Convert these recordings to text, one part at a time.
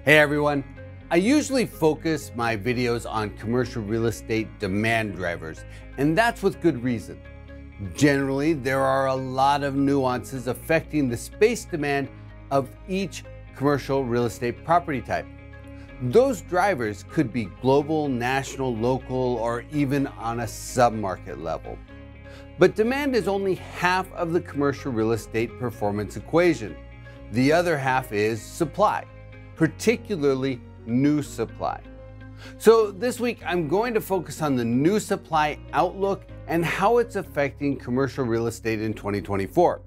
Hey everyone, I usually focus my videos on commercial real estate demand drivers, and that's with good reason. Generally, there are a lot of nuances affecting the space demand of each commercial real estate property type. Those drivers could be global, national, local, or even on a submarket level. But demand is only half of the commercial real estate performance equation. The other half is supply, particularly new supply. So this week, I'm going to focus on the new supply outlook and how it's affecting commercial real estate in 2024.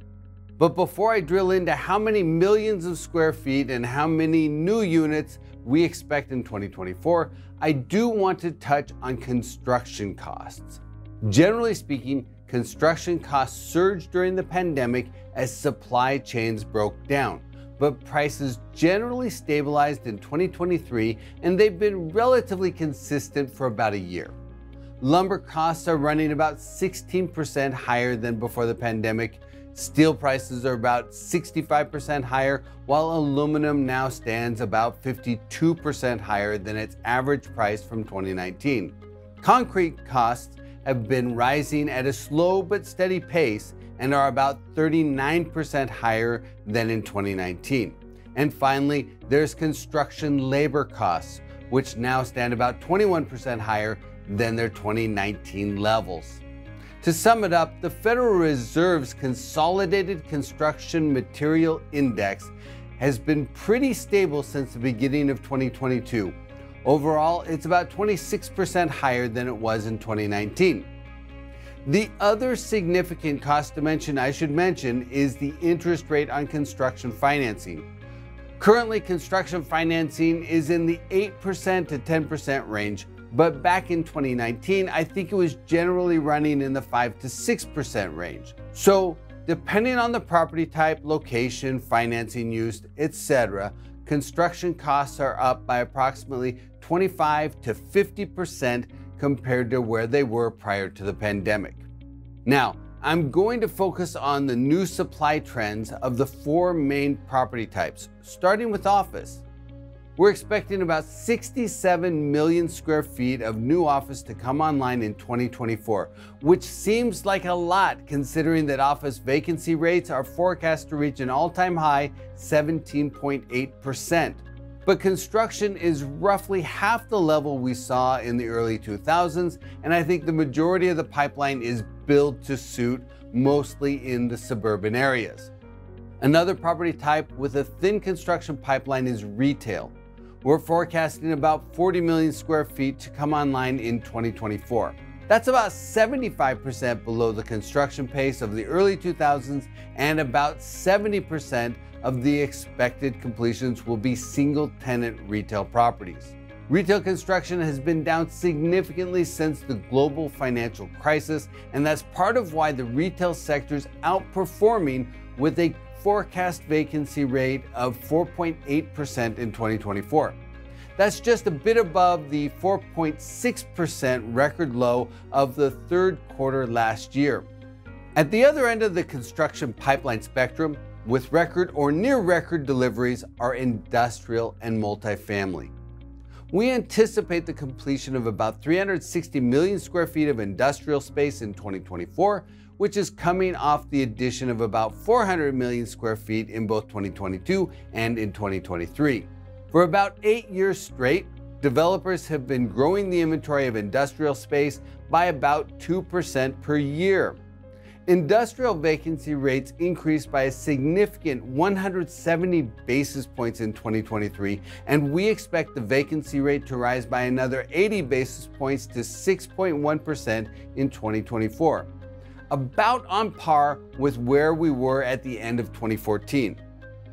But before I drill into how many millions of square feet and how many new units we expect in 2024, I do want to touch on construction costs. Generally speaking, construction costs surged during the pandemic as supply chains broke down, but prices generally stabilized in 2023 and they've been relatively consistent for about a year. Lumber costs are running about 16% higher than before the pandemic. Steel prices are about 65% higher, while aluminum now stands about 52% higher than its average price from 2019. Concrete costs have been rising at a slow but steady pace and are about 39% higher than in 2019. And finally, there's construction labor costs, which now stand about 21% higher than their 2019 levels. To sum it up, the Federal Reserve's Consolidated Construction Material Index has been pretty stable since the beginning of 2022. Overall, it's about 26% higher than it was in 2019. The other significant cost dimension I should mention is the interest rate on construction financing. Currently, construction financing is in the 8% to 10% range, but back in 2019, I think it was generally running in the 5 to 6% range. So, depending on the property type, location, financing used, etc., construction costs are up by approximately 25 to 50% compared to where they were prior to the pandemic. Now, I'm going to focus on the new supply trends of the four main property types, starting with office. We're expecting about 67 million square feet of new office to come online in 2024, which seems like a lot considering that office vacancy rates are forecast to reach an all-time high 17.8%. But construction is roughly half the level we saw in the early 2000s, and I think the majority of the pipeline is built to suit, mostly in the suburban areas. Another property type with a thin construction pipeline is retail. We're forecasting about 40 million square feet to come online in 2024. That's about 75% below the construction pace of the early 2000s, and about 70% of the expected completions will be single-tenant retail properties. Retail construction has been down significantly since the global financial crisis, and that's part of why the retail sector is outperforming with a forecast vacancy rate of 4.8% in 2024. That's just a bit above the 4.6% record low of the third quarter last year. At the other end of the construction pipeline spectrum, with record or near record deliveries, are industrial and multifamily. We anticipate the completion of about 360 million square feet of industrial space in 2024, which is coming off the addition of about 400 million square feet in both 2022 and in 2023. For about 8 years straight, developers have been growing the inventory of industrial space by about 2% per year. Industrial vacancy rates increased by a significant 170 basis points in 2023, and we expect the vacancy rate to rise by another 80 basis points to 6.1% in 2024, about on par with where we were at the end of 2014.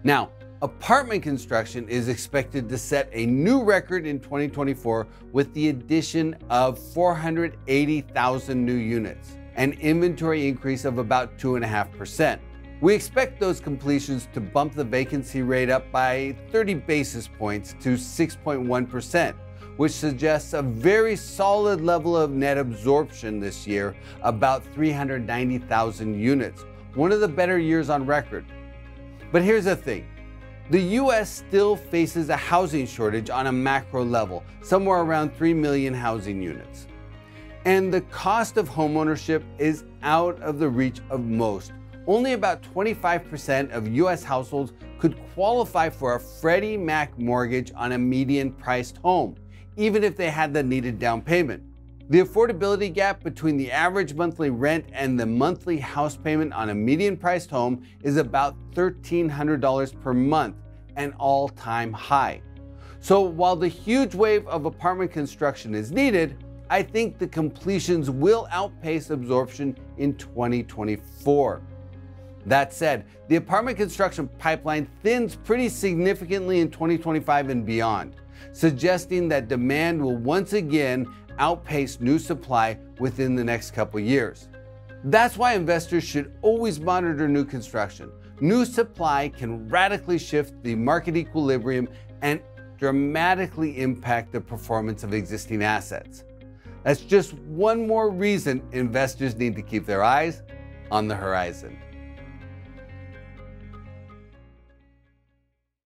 Now, apartment construction is expected to set a new record in 2024 with the addition of 480,000 new units, an inventory increase of about 2.5%. We expect those completions to bump the vacancy rate up by 30 basis points to 6.1%, which suggests a very solid level of net absorption this year, about 390,000 units, one of the better years on record. But here's the thing. The US still faces a housing shortage on a macro level, somewhere around 3 million housing units. And the cost of homeownership is out of the reach of most. Only about 25% of US households could qualify for a Freddie Mac mortgage on a median-priced home, even if they had the needed down payment. The affordability gap between the average monthly rent and the monthly house payment on a median-priced home is about $1,300 per month, an all-time high. So while the huge wave of apartment construction is needed, I think the completions will outpace absorption in 2024. That said, the apartment construction pipeline thins pretty significantly in 2025 and beyond, suggesting that demand will once again outpace new supply within the next couple years. That's why investors should always monitor new construction. New supply can radically shift the market equilibrium and dramatically impact the performance of existing assets. That's just one more reason investors need to keep their eyes on the horizon.